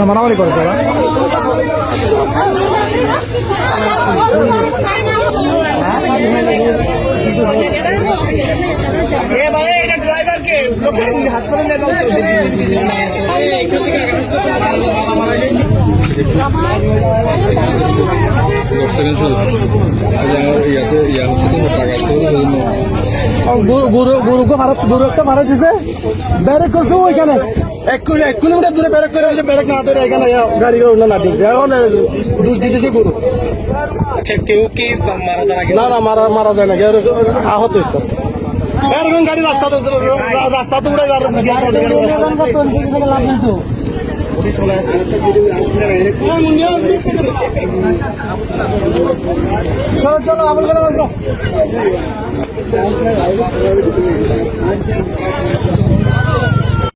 মারামারি করে তারা গরুকে মারা দিছে ব্যারেক করছে ওইখানে 1 কিলোমিটার দূরে ব্যারেক করে দিলে ব্যারেক না ধরে এখানে গাড়ি না দিচ্ছে এখন দুষ দিতেছে গরু। আচ্ছা কেউ কি না না মারা যায় না আহত হয়েছে এরকম গাড়ি রাস্তা তো উড়ে চলো চলো আমার